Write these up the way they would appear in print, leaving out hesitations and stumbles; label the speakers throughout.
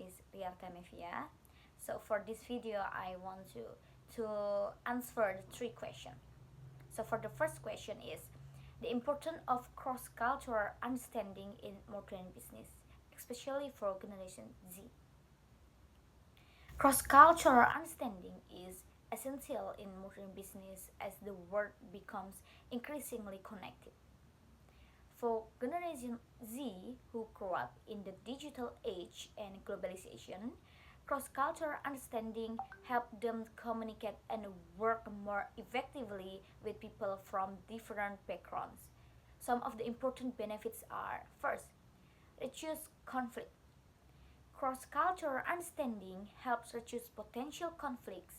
Speaker 1: is Liarta Mevia. So for this video, I want to answer the three questions. So for the first question is the importance of cross-cultural understanding in modern business, especially for Generation Z. Cross-cultural understanding is essential in modern business as the world becomes increasingly connected. For Generation Z, who grew up in the digital age and globalization, cross-cultural understanding helped them communicate and work more effectively with people from different backgrounds. Some of the important benefits are: first, reduce conflict. Cross-cultural understanding helps reduce potential conflicts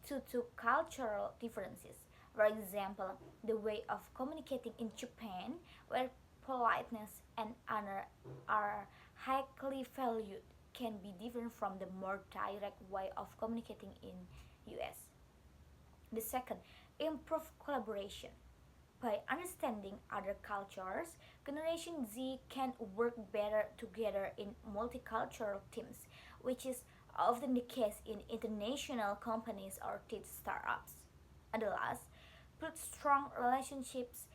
Speaker 1: due to cultural differences. For example, the way of communicating in Japan, where politeness and honor are highly valued, can be different from the more direct way of communicating in US. The second, improve collaboration. By understanding other cultures, Generation Z can work better together in multicultural teams, which is often the case in international companies or tech startups. And the last, build strong relationships,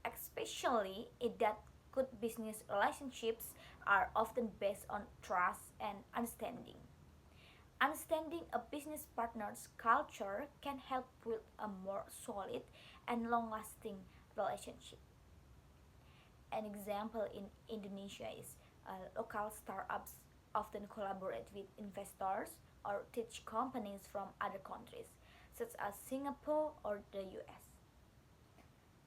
Speaker 1: especially in that good business relationships are often based on trust and understanding. Understanding a business partner's culture can help build a more solid and long lasting relationship. An example in Indonesia is local startups often collaborate with investors or tech companies from other countries, such as Singapore or the US.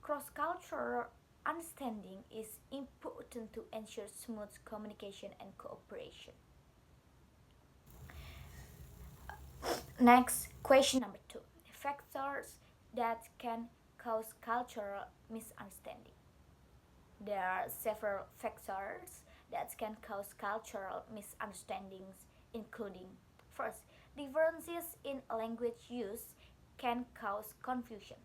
Speaker 1: Cross cultural understanding is important to ensure smooth communication and cooperation. Next, question number two: factors that can cause cultural misunderstanding. There are several factors that can cause cultural misunderstandings, including: first, differences in language use can cause confusion.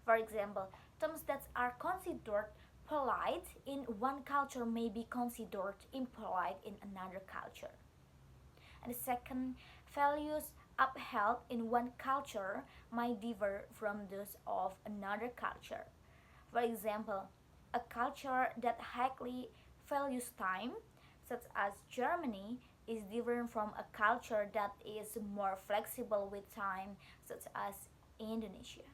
Speaker 1: For example, terms that are considered polite in one culture may be considered impolite in another culture. And the second, values upheld in one culture might differ from those of another culture. For example, a culture that highly values time, such as Germany, is different from a culture that is more flexible with time, such as Indonesia.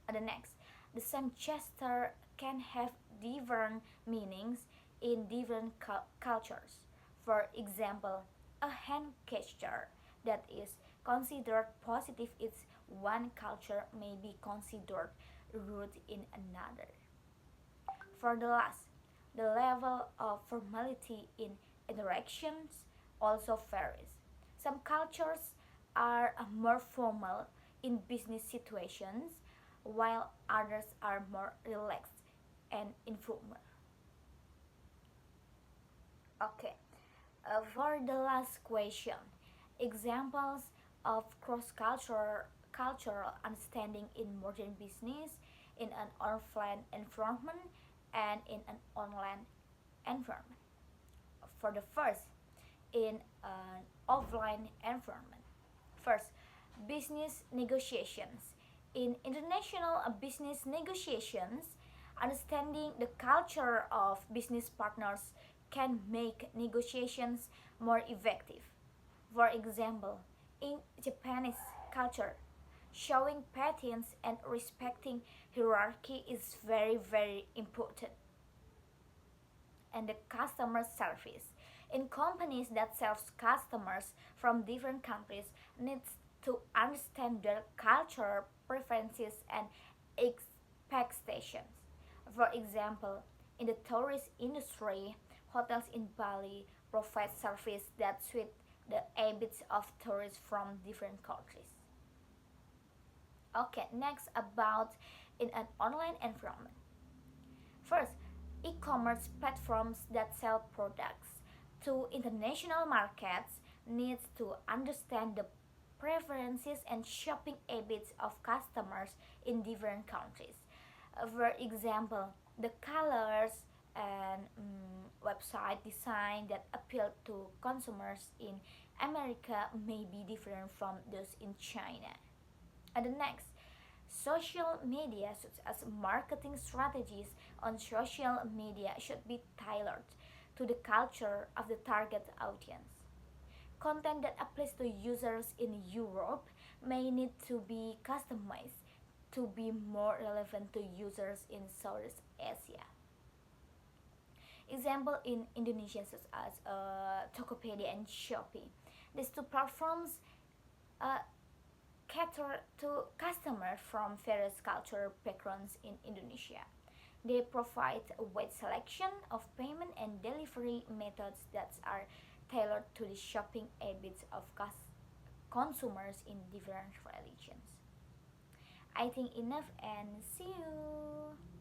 Speaker 1: And the next, the same gesture can have different meanings in different cultures. For example, a hand gesture that is considered positive in one culture may be considered rude in another. For the last, the level of formality in interactions also varies. Some cultures are more formal in business situations, while others are more relaxed and informal. Okay, for the last question, examples of cultural understanding in modern business in an offline environment and in an online environment. For the first, in an offline environment. First, business negotiations. In international business negotiations, understanding the culture of business partners can make negotiations more effective. For example, in Japanese culture, showing patience and respecting hierarchy is very important. And the customer service. In companies that serve customers from different countries needs to understand their culture, preferences, and expectations. For example, in the tourist industry, hotels in Bali provide service that suit the habits of tourists from different countries. Okay, next about in an online environment. First, e-commerce platforms that sell products to international markets needs to understand the preferences and shopping habits of customers in different countries. For example, the colors and website design that appeal to consumers in America may be different from those in China. And the next, social media, such as marketing strategies on social media, should be tailored to the culture of the target audience. Content that applies to users in Europe may need to be customized to be more relevant to users in Southeast Asia. Example in Indonesia such as Tokopedia and Shopee. These two platforms uh, cater to customers from various cultural backgrounds in Indonesia. They provide a wide selection of payment and delivery methods that are tailored to the shopping habits of consumers in different religions. I think enough and see you.